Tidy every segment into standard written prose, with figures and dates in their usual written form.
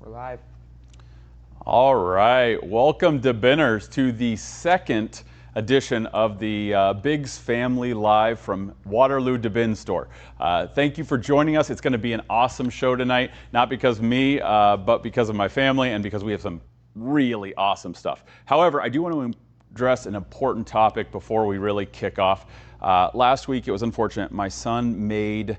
We're live. All right, welcome DaaBINers to the second edition of the Biggs Family Live from Waterloo DaaBIN store. Thank you for joining us. It's going to be an awesome show tonight, not because of me, but because of my family and because we have some really awesome stuff. However, I do want to address an important topic before we really kick off. Last week, it was unfortunate. My son made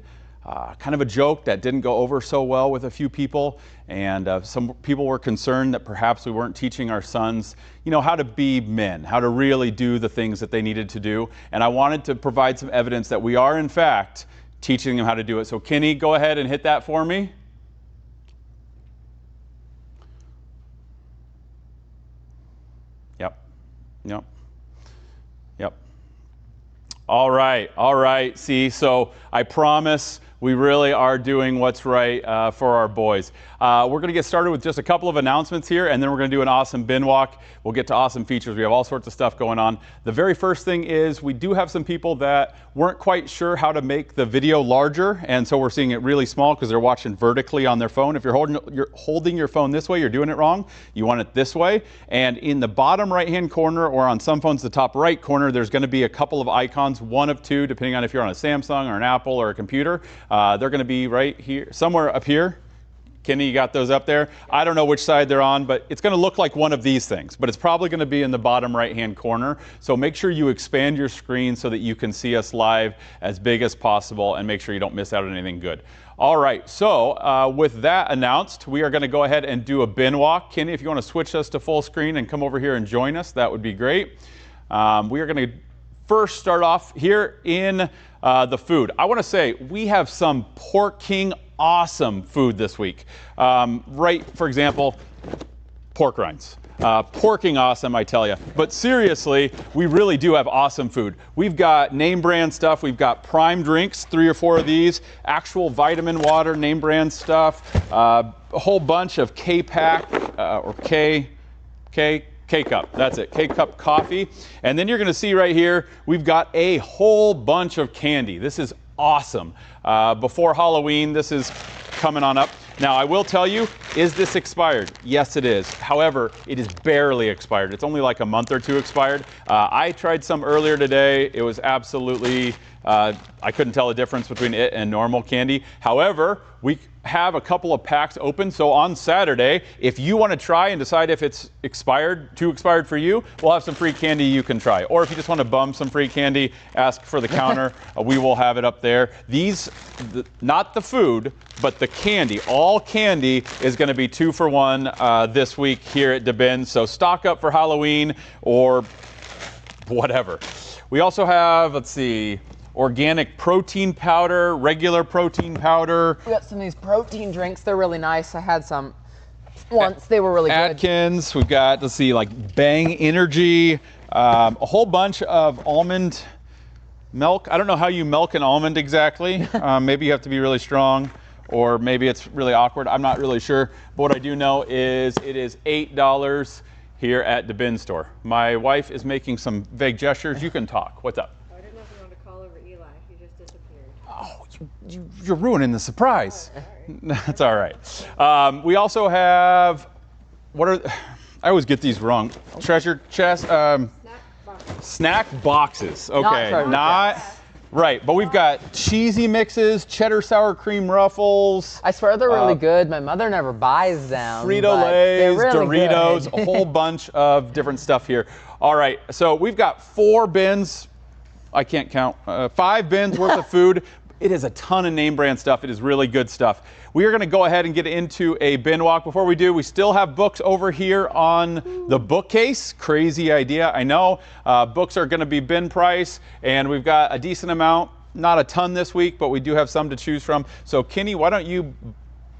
kind of a joke that didn't go over so well with a few people, and some people were concerned that perhaps we weren't teaching our sons, you know, how to be men, how to really do the things that they needed to do. And I wanted to provide some evidence that we are, in fact, teaching them how to do it. So Kenny, go ahead and hit that for me. Yep. All right. See, so I promise we really are doing what's right for our boys. We're going to get started with just a couple of announcements here, and then we're going to do an awesome bin walk. We'll get to awesome features. We have all sorts of stuff going on. The very first thing is we do have some people that weren't quite sure how to make the video larger, and so we're seeing it really small because they're watching vertically on their phone. If you're holding your phone this way, you're doing it wrong. You want it this way. And in the bottom right-hand corner, or on some phones, the top right corner, there's going to be a couple of icons, one of two, depending on if you're on a Samsung or an Apple or a computer. They're going to be right here, somewhere up here. Kenny, you got those up there? I don't know which side they're on, but it's going to look like one of these things, but it's probably going to be in the bottom right-hand corner. So make sure you expand your screen so that you can see us live as big as possible, and make sure you don't miss out on anything good. All right, so with that announced, we are going to go ahead and do a bin walk. Kenny, if you want to switch us to full screen and come over here and join us, that would be great. We are going to first start off here in the food. I want to say we have some Pork King awesome food this week. Right, for example, pork rinds. Porking awesome, I tell you. But seriously, we really do have awesome food. We've got name brand stuff. We've got prime drinks, 3 or 4 of these, actual vitamin water, name brand stuff, a whole bunch of K-Pack or K-Cup, that's it, K-Cup coffee. And then you're going to see right here, we've got a whole bunch of candy. This is awesome. Before Halloween, this is coming on up. Now, I will tell you, is this expired? Yes, it is. However, it is barely expired. It's only like a month or two expired. I tried some earlier today. It was absolutely, I couldn't tell the difference between it and normal candy. However, we have a couple of packs open, so on Saturday, if you want to try and decide if it's expired, too expired for you, we'll have some free candy you can try. Or if you just want to bum some free candy, ask for the counter. We will have it up there. These, not the food, but the candy, all candy is going to be 2 for 1 this week here at DaaBIN. So stock up for Halloween or whatever. We also have, let's see, organic protein powder, regular protein powder. We got some of these protein drinks. They're really nice. I had some once. They were really good. Atkins. We've got, let's see, like Bang Energy, a whole bunch of almond milk. I don't know how you milk an almond exactly. Maybe you have to be really strong, or maybe it's really awkward. I'm not really sure. But what I do know is it is $8 here at DaaBIN store. My wife is making some vague gestures. You can talk. What's up? Oh, you're ruining the surprise. Oh, that's all right. We also have, I always get these wrong. Treasure chest, snack boxes. Okay, not right. But we've got cheesy mixes, cheddar sour cream ruffles. I swear they're really good. My mother never buys them. Frito-Lays, really Doritos, good. a whole bunch of different stuff here. All right, so we've got 4 bins. I can't count. 5 bins worth of food. It is a ton of name brand stuff. It is really good stuff. We are going to go ahead and get into a bin walk. Before we do, we still have books over here on the bookcase. Crazy idea, I know. Books are going to be bin price, and we've got a decent amount. Not a ton this week, but we do have some to choose from. So Kenny, why don't you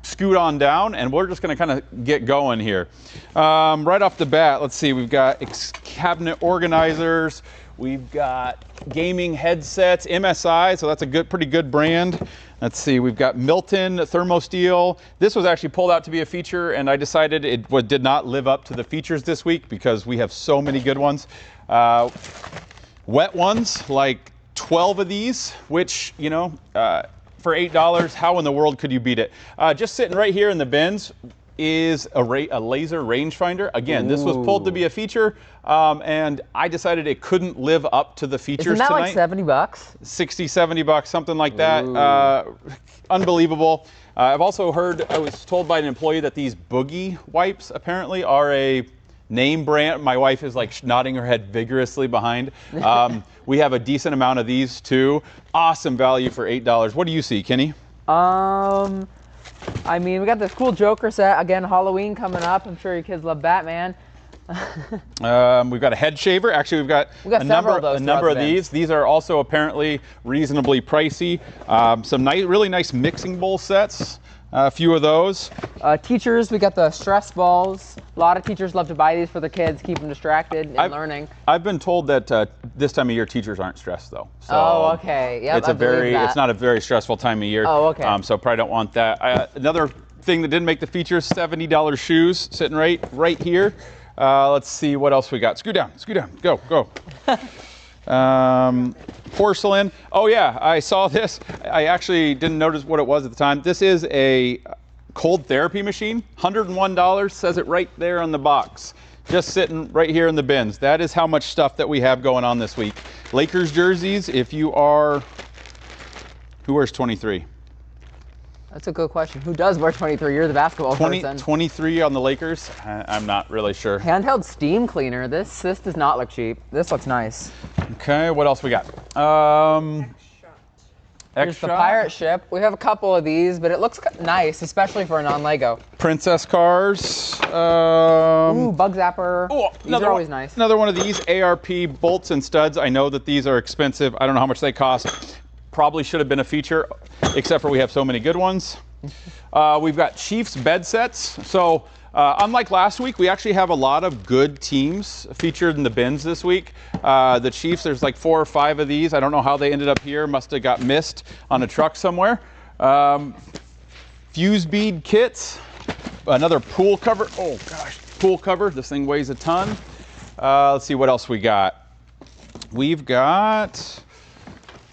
scoot on down, and we're just going to kind of get going here. Right off the bat, let's see. We've got cabinet organizers. We've got gaming headsets, MSI, so that's a pretty good brand. Let's see, we've got Milton Thermosteel. This was actually pulled out to be a feature, and I decided it did not live up to the features this week because we have so many good ones. Wet ones, like 12 of these, which, you know, for $8, how in the world could you beat it? Just sitting right here in the bins, is a laser rangefinder. Again, this was pulled to be a feature, and I decided it couldn't live up to the features Isn't that tonight. like 70 bucks? 60, 70 bucks, something like that. Unbelievable. I've also heard, I was told by an employee that these Boogie wipes apparently are a name brand. My wife is like nodding her head vigorously behind. We have a decent amount of these too. Awesome value for $8. What do you see, Kenny? I mean, we got this cool Joker set. Again, Halloween coming up. I'm sure you kids love Batman. We've got a head shaver. Actually, we've got a number of these. These are also apparently reasonably pricey. Some really nice mixing bowl sets. A few of those. Teachers, we got the stress balls. A lot of teachers love to buy these for their kids, keep them distracted and learning. I've been told that this time of year teachers aren't stressed though. So oh, okay. Yep, it's not a very stressful time of year. Oh, okay. So probably don't want that. Another thing that didn't make the features, $70 shoes sitting right here. Let's see what else we got. Scoot down, go. Porcelain. Oh yeah, I saw this. I actually didn't notice what it was at the time. This is a cold therapy machine. $101, says it right there on the box. Just sitting right here in the bins. That is how much stuff that we have going on this week. Lakers jerseys, if you are, who wears 23? That's a good question. Who does wear 23? You're the basketball person. 23 on the Lakers? I'm not really sure. Handheld steam cleaner. This does not look cheap. This looks nice. Okay, what else we got? Here's the pirate ship. We have a couple of these, but it looks nice, especially for a non-Lego. Princess cars. Ooh, bug zapper. Oh, these are always nice. Another one of these ARP bolts and studs. I know that these are expensive. I don't know how much they cost. Probably should have been a feature, except for we have so many good ones. We've got Chiefs bed sets. So unlike last week, we actually have a lot of good teams featured in the bins this week. The Chiefs, there's like 4 or 5 of these. I don't know how they ended up here. Must have got missed on a truck somewhere. Fuse bead kits. Another pool cover. Oh gosh, pool cover. This thing weighs a ton. Let's see what else we got. We've got...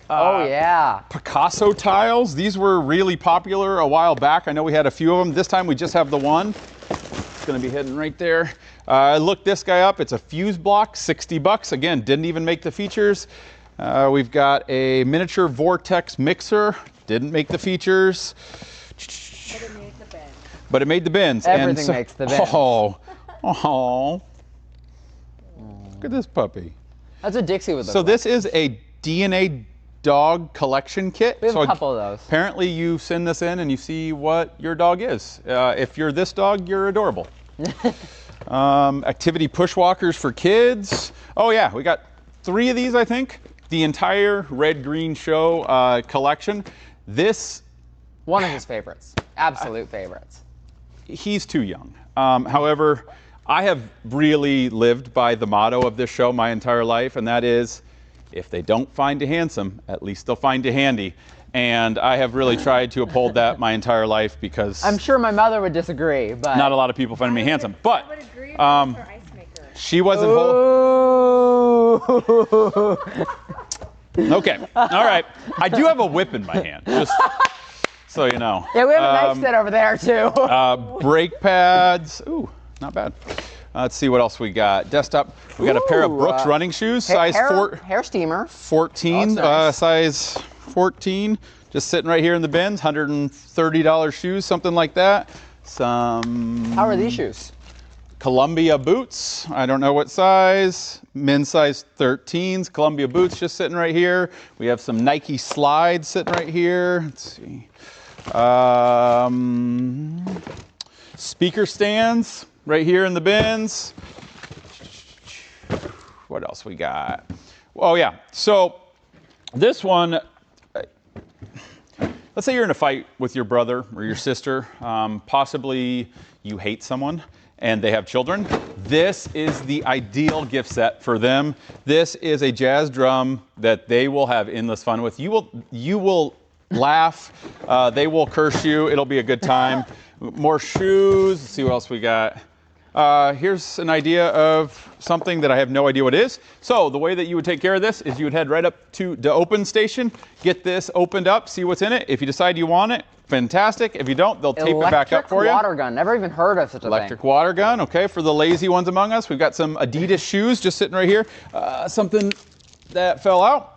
oh yeah, Picasso tiles. These were really popular a while back. I know we had a few of them. This time we just have the one. It's going to be hidden right there. I looked this guy up. It's a fuse block, 60 bucks. Again, didn't even make the features. We've got a miniature vortex mixer. Didn't make the features. But it made the bins. But it made the bins. Everything makes the bins. Oh. Look at this puppy. That's what Dixie would look So like. this is a DNA dog collection kit. We have so a couple of those. Apparently you send this in and you see what your dog is. If you're this dog, you're adorable. Activity push walkers for kids. Oh yeah, we got 3 of these, I think. The entire Red Green Show collection. This... one of his favorites. Absolute favorites. He's too young. However, I have really lived by the motto of this show my entire life, and that is, if they don't find you handsome, at least they'll find you handy. And I have really tried to uphold that my entire life because I'm sure my mother would disagree, but not a lot of people find me handsome. But I would agree with her ice maker. she wasn't Okay, all right. I do have a whip in my hand, just so you know. Yeah, we have a knife set over there too. Brake pads. Ooh, not bad. Let's see what else we got. Desktop. We got a pair of Brooks running shoes, size hair steamer. 14, nice. size 14. Just sitting right here in the bins. $130 shoes, something like that. Some. How are these shoes? Columbia boots. I don't know what size. Men's size 13s. Columbia boots just sitting right here. We have some Nike slides sitting right here. Let's see. Speaker stands right here in the bins. What else we got? Oh yeah, so this one, let's say you're in a fight with your brother or your sister, possibly you hate someone and they have children. This is the ideal gift set for them. This is a jazz drum that they will have endless fun with. You will laugh, they will curse you, it'll be a good time. More shoes, let's see what else we got. here's an idea of something that I have no idea what it is. So the way that you would take care of this is you would head right up to the open station, get this opened up, see what's in it. If you decide you want it, fantastic. If you don't, they'll tape it back up for you. Electric water gun. Never even heard of such a thing. Electric water gun, okay, for the lazy ones among us. We've got some Adidas shoes just sitting right here. Something that fell out.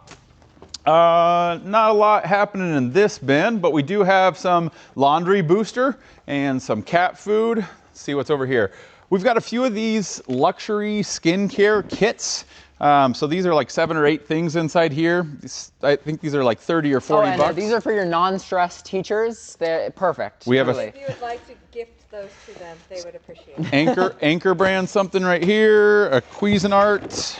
Not a lot happening in this bin, but we do have some laundry booster and some cat food. Let's see what's over here. We've got a few of these luxury skincare kits. So these are like 7 or 8 things inside here. I think these are like 30 or 40 bucks. These are for your non-stressed teachers. They're perfect. We have If you would like to gift those to them, they would appreciate it. Anchor brand something right here, a Cuisinart.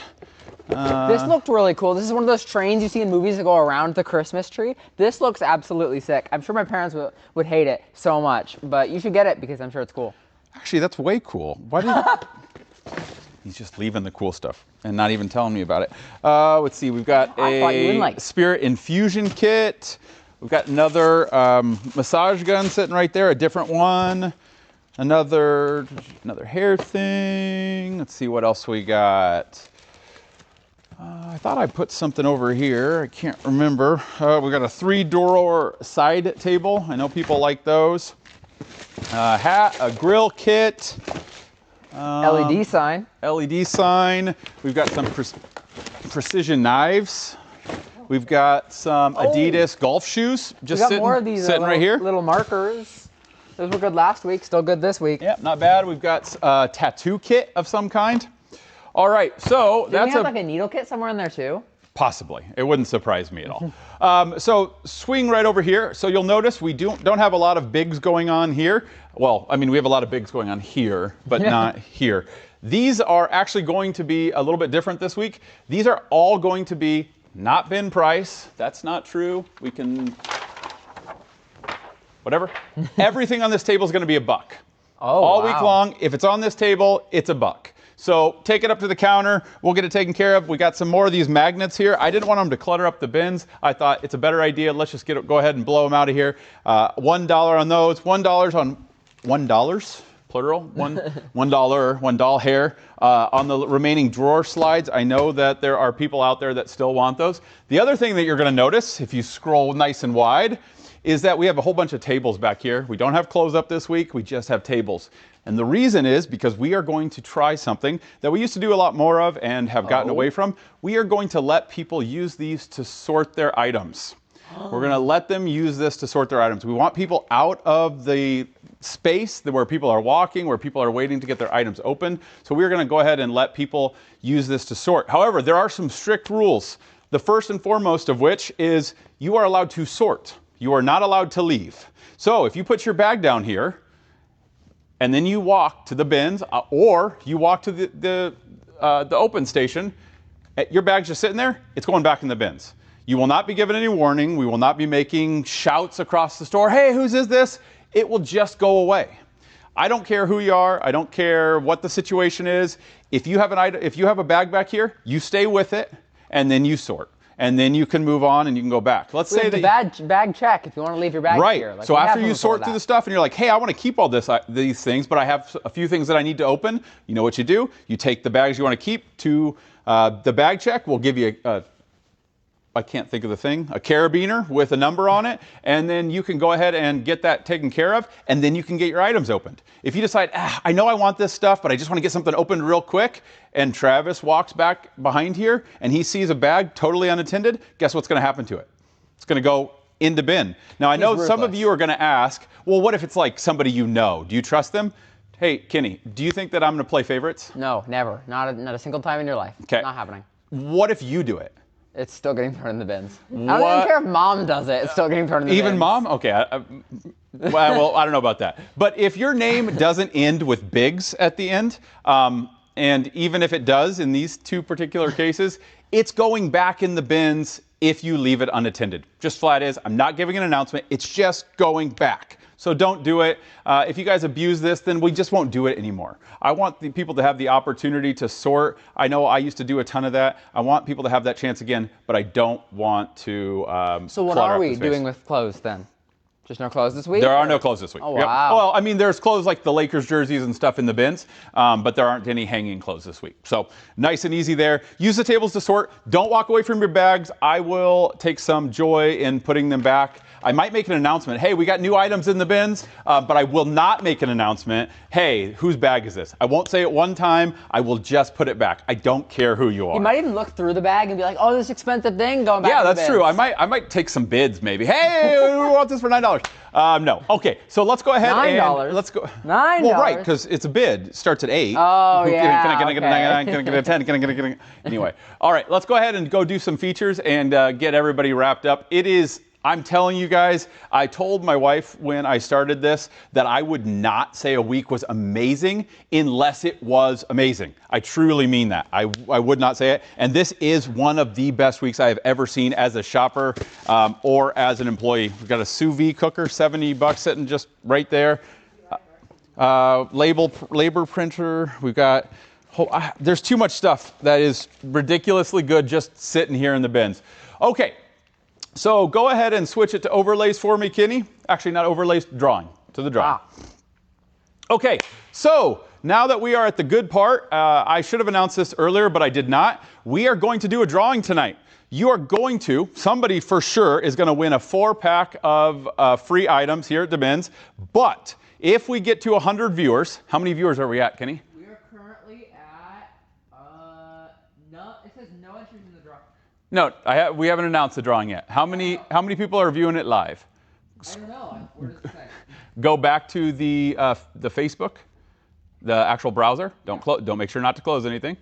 This looked really cool. This is one of those trains you see in movies that go around the Christmas tree. This looks absolutely sick. I'm sure my parents would hate it so much, but you should get it because I'm sure it's cool. Actually, that's way cool. Why did He's just leaving the cool stuff and not even telling me about it. Let's see, we've got a Spirit infusion kit. We've got another massage gun sitting right there, a different one. Another hair thing. Let's see what else we got. I thought I put something over here. I can't remember. We got a 3-drawer side table. I know people like those. A hat, a grill kit. LED sign. LED sign. We've got some precision knives. We've got some Adidas golf shoes. Just sitting right here. Little markers. Those were good last week. Still good this week. Yep, not bad. We've got a tattoo kit of some kind. All right, so Do we have like a needle kit somewhere in there too? Possibly. It wouldn't surprise me at all. So swing right over here. So you'll notice we don't have a lot of bigs going on here. Well, I mean, we have a lot of bigs going on here, but not here. These are actually going to be a little bit different this week. These are all going to be not bin price. That's not true. We can, whatever. Everything on this table is going to be $1. All week long. If it's on this table, it's $1. So take it up to the counter. We'll get it taken care of. We got some more of these magnets here. I didn't want them to clutter up the bins. I thought it's a better idea. Let's just go ahead and blow them out of here. $1 on those. $1 on $1, plural. $1 hair on the remaining drawer slides. I know that there are people out there that still want those. The other thing that you're going to notice if you scroll nice and wide is that we have a whole bunch of tables back here. We don't have clothes up this week. We just have tables. And the reason is because we are going to try something that we used to do a lot more of and have gotten away from. We are going to let people use these to sort their items. We're going to let them use this to sort their items. We want people out of the space where people are walking, where people are waiting to get their items open. So we're going to go ahead and let people use this to sort. However, there are some strict rules. The first and foremost of which is you are allowed to sort. You are not allowed to leave. So if you put your bag down here, and then you walk to the bins, or you walk to the open station, your bag's just sitting there, it's going back in the bins. You will not be given any warning. We will not be making shouts across the store, hey, whose is this? It will just go away. I don't care who you are. I don't care what the situation is. If you have a bag back here, you stay with it, and then you sort. And then you can move on and you can go back. Let's say that bag check if you want to leave your bag here. Right. So after you sort through the stuff and you're like, hey, I want to keep all these things, but I have a few things that I need to open. You know what you do? You take the bags you want to keep to the bag check. We'll give you I can't think of the thing, a carabiner with a number on it, and then you can go ahead and get that taken care of, and then you can get your items opened. If you decide, I know I want this stuff, but I just want to get something opened real quick, and Travis walks back behind here, and he sees a bag totally unattended, guess what's going to happen to it? It's going to go in the bin. Now, I know some of you are going to ask, well, what if it's like somebody you know? Do you trust them? Hey, Kenny, do you think that I'm going to play favorites? No, never. Not a single time in your life. Okay. Not happening. What if you do it? It's still getting thrown in the bins. I don't even care if mom does it. It's still getting thrown in the bins. Even mom? Okay. Well, I don't know about that. But if your name doesn't end with Biggs at the end, and even if it does in these two particular cases, it's going back in the bins if you leave it unattended. Just flat is, I'm not giving an announcement. It's just going back. So don't do it. If you guys abuse this, then we just won't do it anymore. I want the people to have the opportunity to sort. I know I used to do a ton of that. I want people to have that chance again, but I don't want to So what are we doing with clothes then? Just no clothes this week? There are no clothes this week. Oh, wow. Well, I mean, there's clothes like the Lakers jerseys and stuff in the bins, but there aren't any hanging clothes this week. So nice and easy there. Use the tables to sort. Don't walk away from your bags. I will take some joy in putting them back. I might make an announcement. Hey, we got new items in the bins, but I will not make an announcement. Hey, whose bag is this? I won't say it one time. I will just put it back. I don't care who you are. You might even look through the bag and be like, oh, this expensive thing going back. Yeah, to the that's true. bins. I might take some bids maybe. Hey, we want this for $9. No. Okay, so let's go ahead $9? and let's go. $9? Well, right, because it's a bid. It starts at 8. Oh, yeah. Can I get a 9? Can I get a 10? Can I get a... Anyway. All right, let's go ahead and go do some features and get everybody wrapped up. I'm telling you guys, I told my wife when I started this that I would not say a week was amazing unless it was amazing. I truly mean that. I would not say it. And this is one of the best weeks I have ever seen as a shopper or as an employee. We've got a sous vide cooker, $70 sitting just right there. Labor printer. We've got, there's too much stuff that is ridiculously good just sitting here in the bins. Okay. So go ahead and switch it to overlays for me, Kenny. Actually, not overlays, drawing, to the drawing. Okay, so now that we are at the good part, I should have announced this earlier, but I did not. We are going to do a drawing tonight. You are going to, somebody for sure is going to win a 4-pack of free items here at the bins. But if we get to 100 viewers, how many viewers are we at, Kenny? We are currently at, it says no entries in the draw. No, we haven't announced the drawing yet. How many people are viewing it live? I don't know. What does it say? Go back to the Facebook, the actual browser. Don't make sure not to close anything.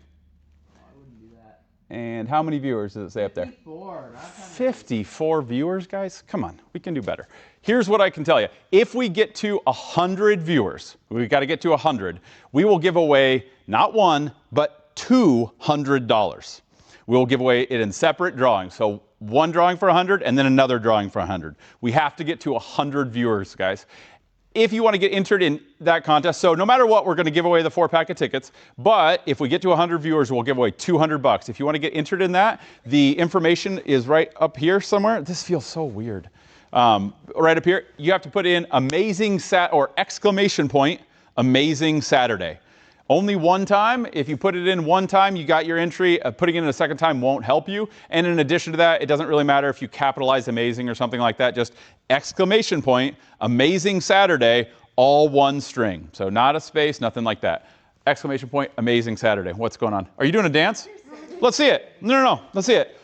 I wouldn't do that. And how many viewers does it say up there? 54. 54 viewers, guys. Come on, we can do better. Here's what I can tell you. If we get to 100 viewers, we've got to get to 100. We will give away not one, but $200. We'll give away it in separate drawings. So one drawing for 100 and then another drawing for 100. We have to get to 100 viewers, guys. If you want to get entered in that contest, so no matter what, we're going to give away the 4-pack of tickets. But if we get to 100 viewers, we'll give away $200. If you want to get entered in that, the information is right up here somewhere. This feels so weird. Right up here, you have to put in amazing exclamation point, amazing Saturday. Only one time. If you put it in one time, you got your entry. Putting it in a second time won't help you. And in addition to that, it doesn't really matter if you capitalize amazing or something like that. Just exclamation point, amazing Saturday, all one string. So not a space, nothing like that. Exclamation point, amazing Saturday. What's going on? Are you doing a dance? Let's see it. No. Let's see it.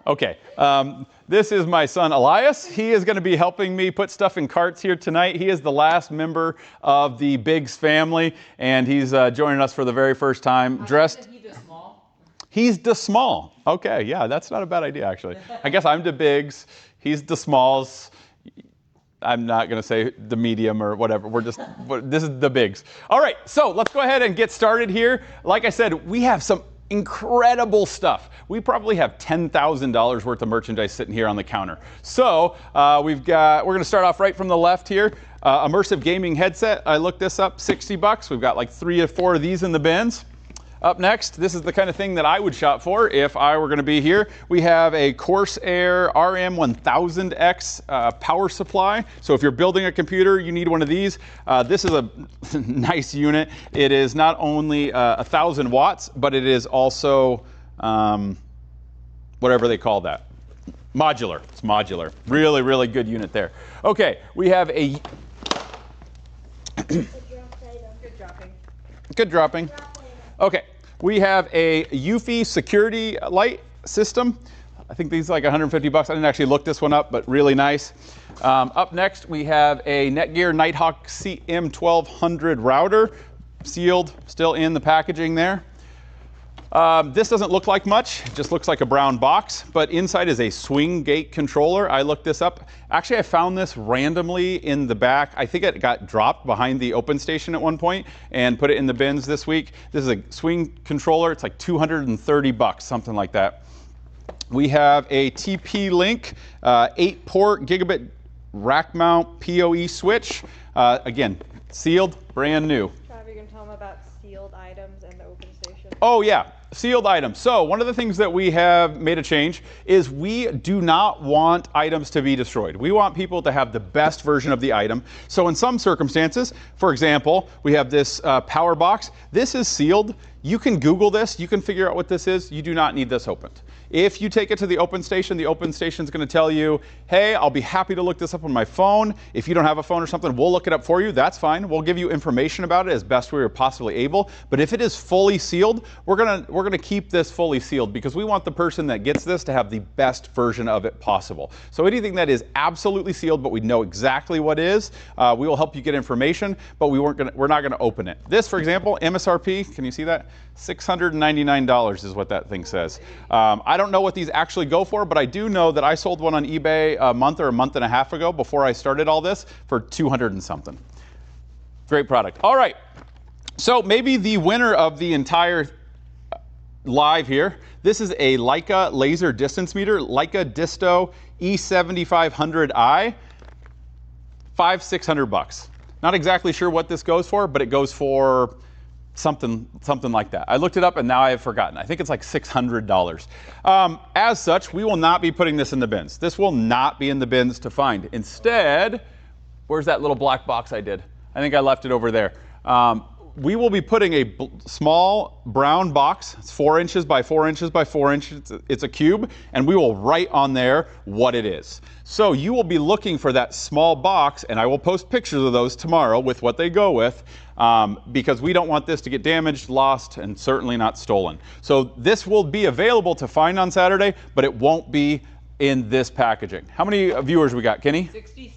Okay. This is my son Elias. He is going to be helping me put stuff in carts here tonight. He is the last member of the Biggs family, and he's joining us for the very first time. Dressed. He's the small. Okay, yeah, that's not a bad idea actually. I guess I'm the Biggs. He's the smalls. I'm not going to say the medium or whatever. This is the Biggs. All right, so let's go ahead and get started here. Like I said, we have some incredible stuff. We probably have $10,000 worth of merchandise sitting here on the counter. So we're going to start off right from the left here. Immersive gaming headset. I looked this up, $60. We've got like 3 or 4 of these in the bins. Up next, this is the kind of thing that I would shop for if I were going to be here. We have a Corsair RM1000X power supply. So if you're building a computer, you need one of these. This is a nice unit. It is not only 1,000 watts, but it is also whatever they call that. Modular. It's modular. Really, really good unit there. Okay, we have a... Good dropping. Good dropping. Okay, we have a UFI security light system. I think these are like $150. I didn't actually look this one up, but really nice. Up next, we have a Netgear Nighthawk CM1200 router, sealed, still in the packaging there. This doesn't look like much, it just looks like a brown box, but inside is a swing gate controller. I looked this up. Actually, I found this randomly in the back. I think it got dropped behind the open station at one point and put it in the bins this week. This is a swing controller. It's like $230, something like that. We have a TP-Link 8-port gigabit rack mount PoE switch. Again, sealed, brand new. Trav, you can tell them about sealed items and the open station. Oh yeah, sealed items. So one of the things that we have made a change is we do not want items to be destroyed. We want people to have the best version of the item. So in some circumstances, for example, we have this power box. This is sealed. You can Google this. You can figure out what this is. You do not need this opened. If you take it to the open station is going to tell you, hey, I'll be happy to look this up on my phone. If you don't have a phone or something, we'll look it up for you. That's fine. We'll give you information about it as best we are possibly able. But if it is fully sealed, we're gonna keep this fully sealed because we want the person that gets this to have the best version of it possible. So anything that is absolutely sealed, but we know exactly what it is, we will help you get information, but we're not gonna open it. This, for example, MSRP, can you see that? $699 is what that thing says. I don't know what these actually go for, but I do know that I sold one on eBay a month or a month and a half ago before I started all this for 200 and something. Great product. All right, so maybe the winner of the entire live here, this is a Leica laser distance meter, Leica Disto E7500i, $500-600. Not exactly sure what this goes for, but it goes for something like that. I looked it up and now I have forgotten. I think it's like $600. As such, we will not be putting this in the bins. This will not be in the bins to find. Instead, where's that little black box I did? I think I left it over there. We will be putting a small brown box. It's 4 inches by 4 inches by 4 inches. It's a cube, and we will write on there what it is. So you will be looking for that small box, and I will post pictures of those tomorrow with what they go with, because we don't want this to get damaged, lost, and certainly not stolen. So this will be available to find on Saturday, but it won't be in this packaging. How many viewers we got, Kenny? 66.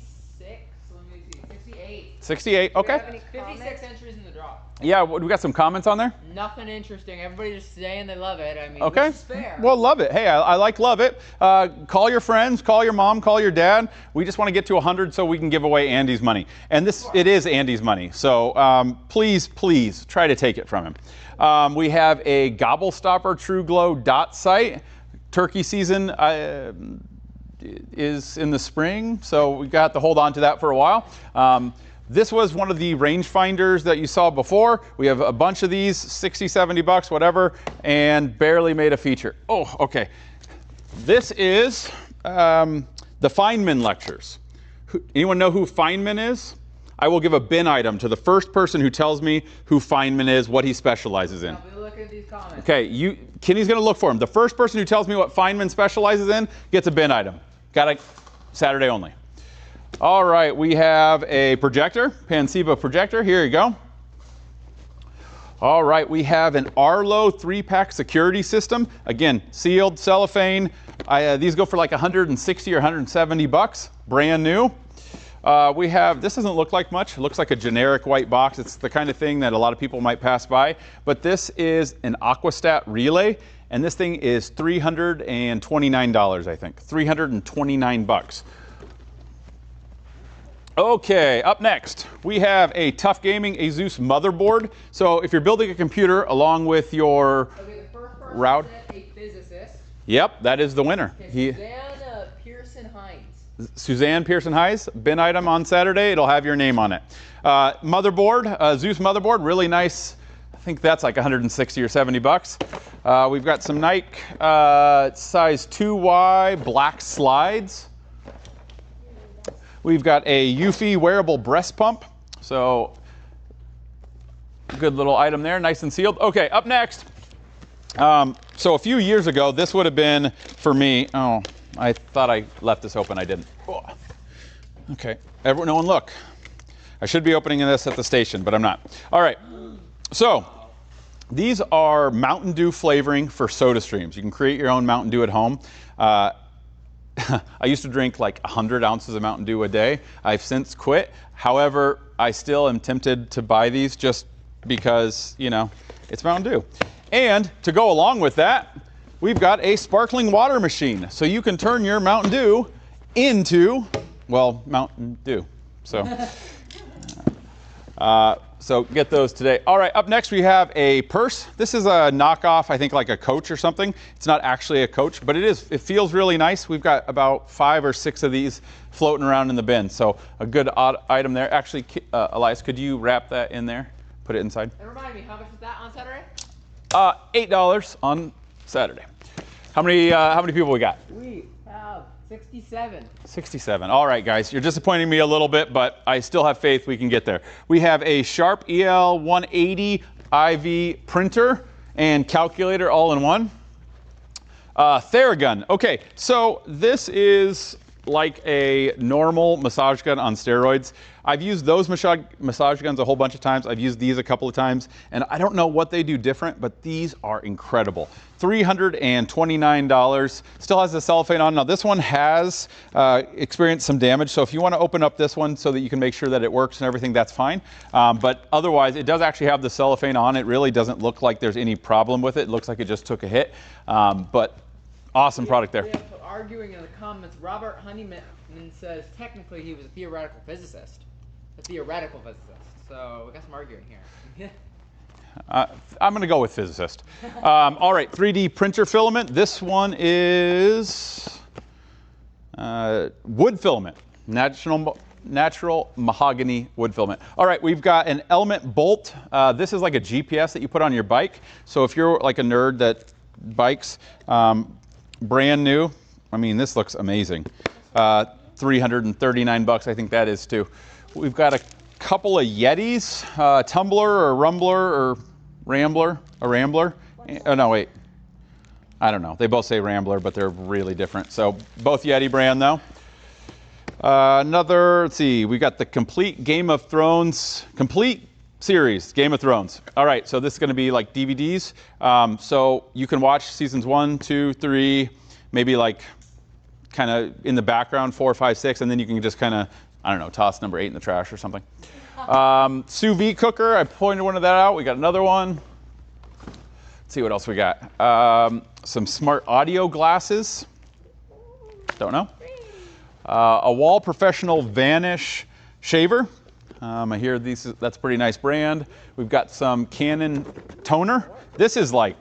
Let me see. 68. 68. Okay. 56 entries in the draw. Yeah, we got some comments on there? Nothing interesting. Everybody's just saying they love it. I mean, okay. Which is fair. Well, love it. Hey, I like love it. Call your friends, call your mom, call your dad. We just want to get to 100 so we can give away Andy's money. And it is Andy's money. So please try to take it from him. We have a Gobble Stopper True Glow dot sight. Turkey season is in the spring, so we got to hold on to that for a while. This was one of the rangefinders that you saw before. We have a bunch of these, 60, 70 bucks, whatever, and barely made a feature. Oh, okay. This is the Feynman lectures. Anyone know who Feynman is? I will give a bin item to the first person who tells me who Feynman is, what he specializes in. I'll be looking at these comments. Okay, Kenny's gonna look for him. The first person who tells me what Feynman specializes in gets a bin item. Got it, Saturday only. All right, we have a projector, Pansiba projector. Here you go. All right, we have an Arlo 3-pack security system. Again, sealed, cellophane. These go for like 160 or 170 bucks, brand new. We have, this doesn't look like much. It looks like a generic white box. It's the kind of thing that a lot of people might pass by. But this is an Aquastat relay, and this thing is $329, I think. 329 bucks. Okay, up next, we have a Tough Gaming Asus motherboard. So if you're building a computer along with your Okay, the first person route. said a physicist. Yep, that is the winner. Okay, Suzanne Pearson-Hines, bin item on Saturday. It'll have your name on it. Motherboard, Zeus motherboard, really nice. I think that's like 160 or 70 bucks. We've got some Nike size 2Y black slides. We've got a Eufy wearable breast pump. So good little item there, nice and sealed. Okay, up next. So a few years ago, this would have been for me. Oh, I thought I left this open. I didn't. Oh. Okay, no one look. I should be opening this at the station, but I'm not. All right, so these are Mountain Dew flavoring for soda streams. You can create your own Mountain Dew at home. I used to drink like 100 ounces of Mountain Dew a day. I've since quit. However, I still am tempted to buy these just because, you know, it's Mountain Dew. And to go along with that, we've got a sparkling water machine. So you can turn your Mountain Dew into, well, Mountain Dew. So get those today. All right, up next we have a purse. This is a knockoff, I think like a Coach or something. It's not actually a Coach, but it feels really nice. We've got about 5 or 6 of these floating around in the bin. So a good odd item there. Actually, Elias, could you wrap that in there? Put it inside. And remind me, how much is that on Saturday? $8 on Saturday. How many people we got? We have 67. 67. All right, guys, you're disappointing me a little bit, but I still have faith we can get there. We have a Sharp EL 180 IV printer and calculator all in one. Theragun. Okay, so this is like a normal massage gun on steroids. I've used those massage guns a whole bunch of times. I've used these a couple of times, and I don't know what they do different, but these are incredible. $329. Still has the cellophane on. Now this one has experienced some damage, so if you want to open up this one so that you can make sure that it works and everything, that's fine. But otherwise, it does actually have the cellophane on. It really doesn't look like there's any problem with it. It looks like it just took a hit, but awesome product there. We have arguing in the comments. Robert Honeyman says technically he was a theoretical physicist. So we got some arguing here. I'm going to go with physicist. All right, 3D printer filament. This one is wood filament, natural mahogany wood filament. All right, we've got an element bolt. This is like a GPS that you put on your bike. So if you're like a nerd that bikes, brand new. I mean, this looks amazing. $339, I think that is too. We've got a couple of Yetis, Tumbler or Rumbler or Rambler, a Rambler. Oh no, wait. I don't know. They both say Rambler, but they're really different. So both Yeti brand though. Let's see, we got the complete Game of Thrones, complete series, Game of Thrones. All right, so this is gonna be like DVDs. So you can watch seasons 1, 2, 3, maybe like kind of in the background, 4, 5, 6, and then you can just kind of, I don't know, toss number 8 in the trash or something. Sous vide cooker, I pointed one of that out. We got another one. Let's see what else we got. Some smart audio glasses. Don't know. A Wall Professional Vanish shaver. I hear that's a pretty nice brand. We've got some Canon toner. This is like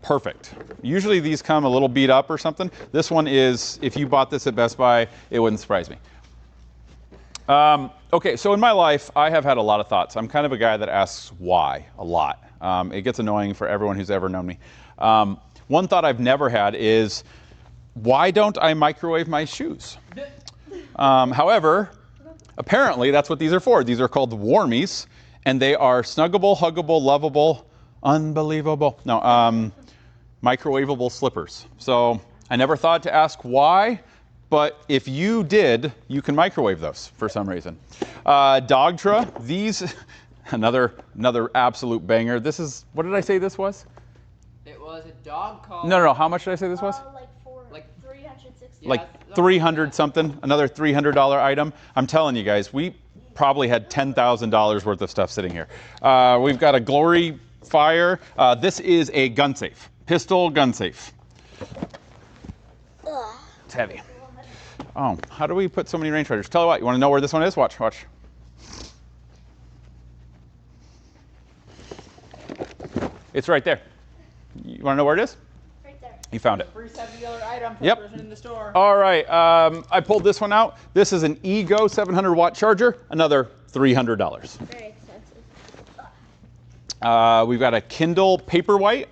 perfect. Usually these come a little beat up or something. This one is, if you bought this at Best Buy, it wouldn't surprise me. Okay, so in my life, I have had a lot of thoughts. I'm kind of a guy that asks why a lot. It gets annoying for everyone who's ever known me. One thought I've never had is, why don't I microwave my shoes? However, apparently that's what these are for. These are called warmies, and they are snuggable, huggable, lovable, unbelievable. No, microwavable slippers. So I never thought to ask why, but if you did, you can microwave those for some reason. Dogtra, these, another absolute banger. This is, what did I say this was? It was a dog called... No, how much did I say this was? Like 360. Like 300 something, another $300 item. I'm telling you guys, we probably had $10,000 worth of stuff sitting here. We've got a Glory Fire. This is a gun safe, pistol gun safe. It's heavy. Oh, how do we put so many range riders? Tell you what, you want to know where this one is? Watch. It's right there. You want to know where it is? Right there. You found it. Free $70 item for Yep. the person in the store. All right, I pulled this one out. This is an Ego 700 watt charger, another $300. Very expensive. We've got a Kindle Paperwhite.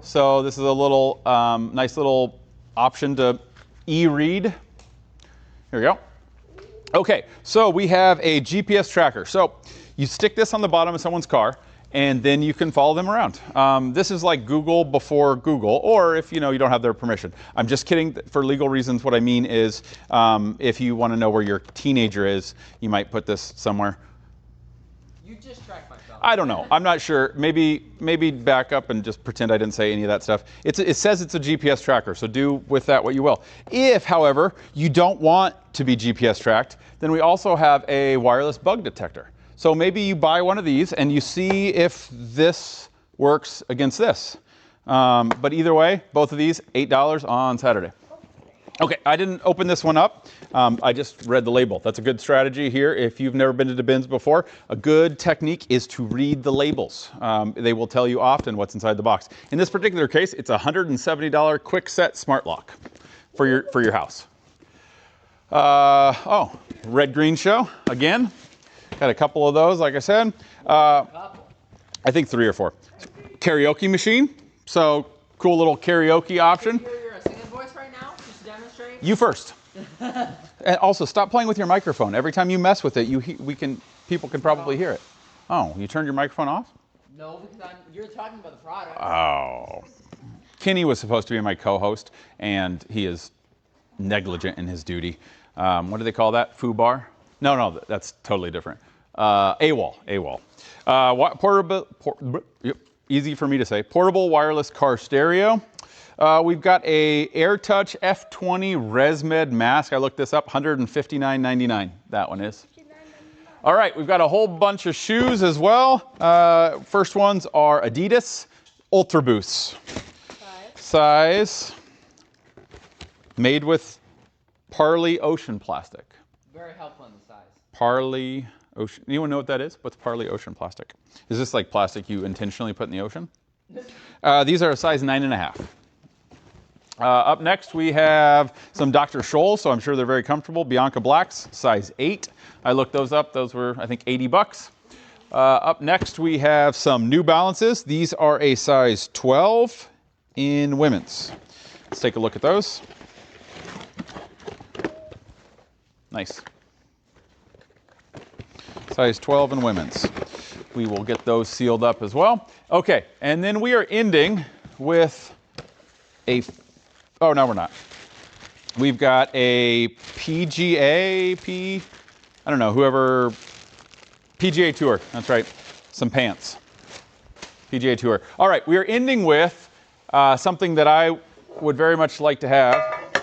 So this is a little, nice little option to e-read. Here we go. Okay, so we have a GPS tracker. So you stick this on the bottom of someone's car, and then you can follow them around. This is like Google before Google, or if you don't have their permission. I'm just kidding. For legal reasons, what I mean is if you want to know where your teenager is, you might put this somewhere. You just tracked myself. I don't know. I'm not sure. Maybe back up and just pretend I didn't say any of that stuff. It says it's a GPS tracker, so do with that what you will. If, however, you don't want to be GPS tracked, then we also have a wireless bug detector. So maybe you buy one of these and you see if this works against this. But either way, both of these, $8 on Saturday. Okay, I didn't open this one up. I just read the label. That's a good strategy here. If you've never been to DaaBINs before, a good technique is to read the labels. They will tell you often what's inside the box. In this particular case, it's a $170 quick set smart lock for your house. Red Green Show again. Got a couple of those, like I said. I think 3 or 4. karaoke machine. So cool little karaoke option. Can you hear your singing voice right now, just to demonstrate? You first. And also, stop playing with your microphone. Every time you mess with it, people can probably hear it. Oh, you turned your microphone off? No, because you're talking about the product. Oh. Kenny was supposed to be my co-host, and he is negligent in his duty. What do they call that? Foobar? No, that's totally different. AWOL. Easy for me to say. Portable wireless car stereo. We've got a AirTouch F20 ResMed mask. I looked this up, $159.99. That one is. All right, we've got a whole bunch of shoes as well. First ones are Adidas Ultra Boosts. Size. Made with Parley Ocean plastic. Very helpful in the size. Parley Ocean. Anyone know what that is? What's Parley Ocean plastic? Is this like plastic you intentionally put in the ocean? These are a size 9.5. Up next, we have some Dr. Scholl's, so I'm sure they're very comfortable. Bianca Blacks, size 8. I looked those up. Those were, I think, 80 bucks. Up next, we have some New Balances. These are a size 12 in women's. Let's take a look at those. Nice. Size 12 in women's. We will get those sealed up as well. Okay, and then we are ending with oh, no, we're not. We've got a PGA Tour, that's right, some pants. PGA Tour. All right, we are ending with something that I would very much like to have,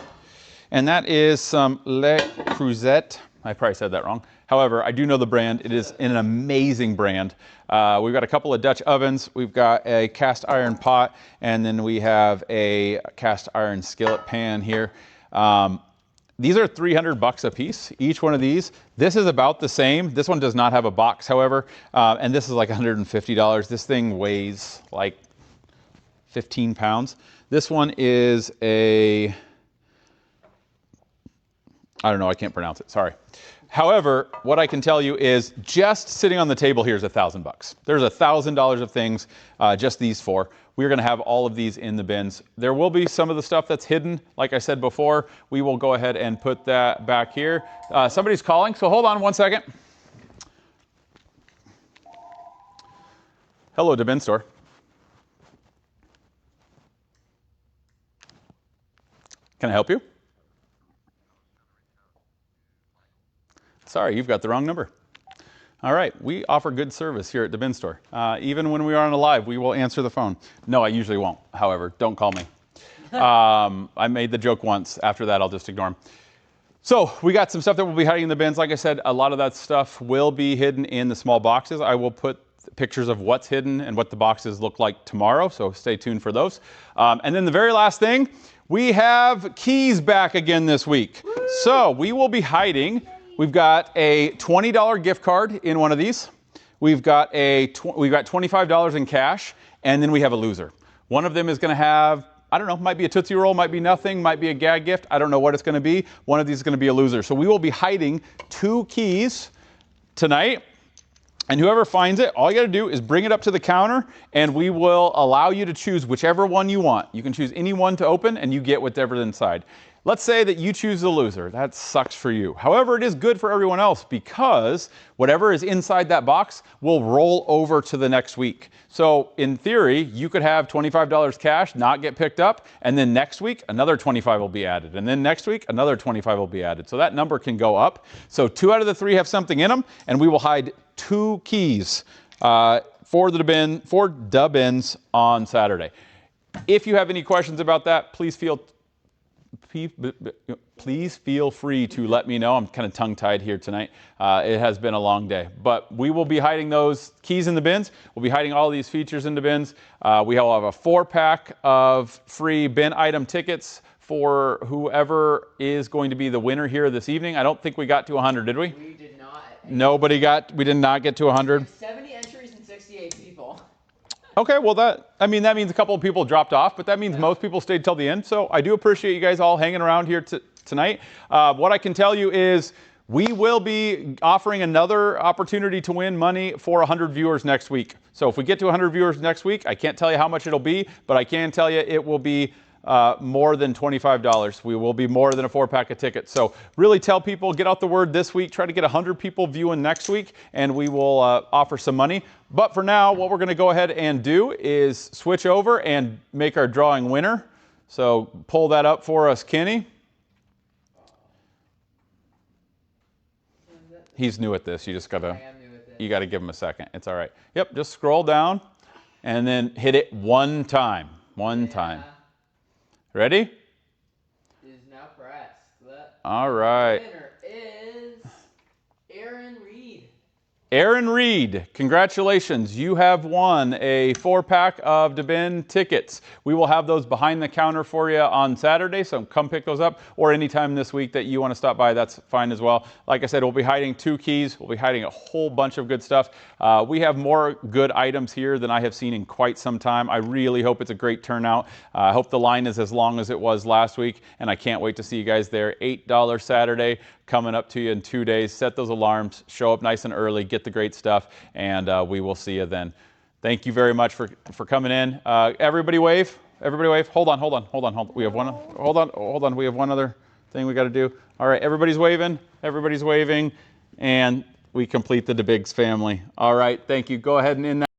and that is some Le Creuset. I probably said that wrong. However, I do know the brand. It is an amazing brand. We've got a couple of Dutch ovens. We've got a cast iron pot, and then we have a cast iron skillet pan here. These are 300 bucks a piece, each one of these. This is about the same. This one does not have a box, however, and this is like $150. This thing weighs like 15 pounds. This one is I don't know, I can't pronounce it, sorry. However, what I can tell you is just sitting on the table here is $1,000. There's $1,000 of things, just these four. We're gonna have all of these in the bins. There will be some of the stuff that's hidden. Like I said before, we will go ahead and put that back here. Somebody's calling, so hold on one second. Hello, DaaBIN store. Can I help you? Sorry, you've got the wrong number. All right, we offer good service here at DaaBIN store. Even when we are on a live, we will answer the phone. No, I usually won't, however, don't call me. I made the joke once. After that, I'll just ignore them. So we got some stuff that will be hiding in the bins. Like I said, a lot of that stuff will be hidden in the small boxes. I will put pictures of what's hidden and what the boxes look like tomorrow, so stay tuned for those. And then the very last thing, we have keys back again this week. Woo! So we will be hiding. We've got a $20 gift card in one of these. We've got $25 in cash, and then we have a loser. One of them is going to have, I don't know, might be a Tootsie Roll, might be nothing, might be a gag gift. I don't know what it's going to be. One of these is going to be a loser. So we will be hiding 2 keys tonight. And whoever finds it, all you got to do is bring it up to the counter, and we will allow you to choose whichever one you want. You can choose any one to open, and you get whatever's inside. Let's say that you choose the loser. That sucks for you. However, it is good for everyone else because whatever is inside that box will roll over to the next week. So in theory, you could have $25 cash not get picked up, and then next week, another 25 will be added. And then next week, another 25 will be added. So that number can go up. So 2 out of the 3 have something in them, and we will hide 2 keys for DaaBINs on Saturday. If you have any questions about that, please feel free to let me know. I'm kind of tongue-tied here tonight. It has been a long day. But we will be hiding those keys in the bins. We'll be hiding all these features in the bins. We will have a 4-pack of free bin item tickets for whoever is going to be the winner here this evening. I don't think we got to 100, did we? We did not. We did not get to 100. 70 entries and 68 people. Okay, well that means a couple of people dropped off, but that means most people stayed till the end. So I do appreciate you guys all hanging around here tonight. What I can tell you is We will be offering another opportunity to win money for 100 viewers next week. So if we get to 100 viewers next week, I can't tell you how much it'll be, but I can tell you it will be more than $25. We will be more than a 4-pack of tickets. So really tell people, get out the word this week, try to get 100 people viewing next week, and we will offer some money. But for now, what we're going to go ahead and do is switch over and make our drawing winner. So pull that up for us, Kenny. He's new at this. You just gotta, you gotta give him a second. It's all right. Yep, just scroll down and then hit it one time. One time. Ready? It is now pressed. All right. The winner is Aaron Reed. Aaron Reed, congratulations. You have won a 4-pack of DaaBIN tickets. We will have those behind the counter for you on Saturday, so come pick those up, or anytime this week that you want to stop by, that's fine as well. Like I said, we'll be hiding 2 keys. We'll be hiding a whole bunch of good stuff. We have more good items here than I have seen in quite some time. I really hope it's a great turnout. I hope the line is as long as it was last week, and I can't wait to see you guys there. $8 Saturday coming up to you in 2 days. Set those alarms, show up nice and early, get the great stuff, and we will see you then. Thank you very much for coming in. Everybody wave. Everybody wave. Hold on. We have one. Hold on. We have one other thing we got to do. All right, everybody's waving. Everybody's waving, and we complete the DaaBIGS family. All right, thank you. Go ahead and end that.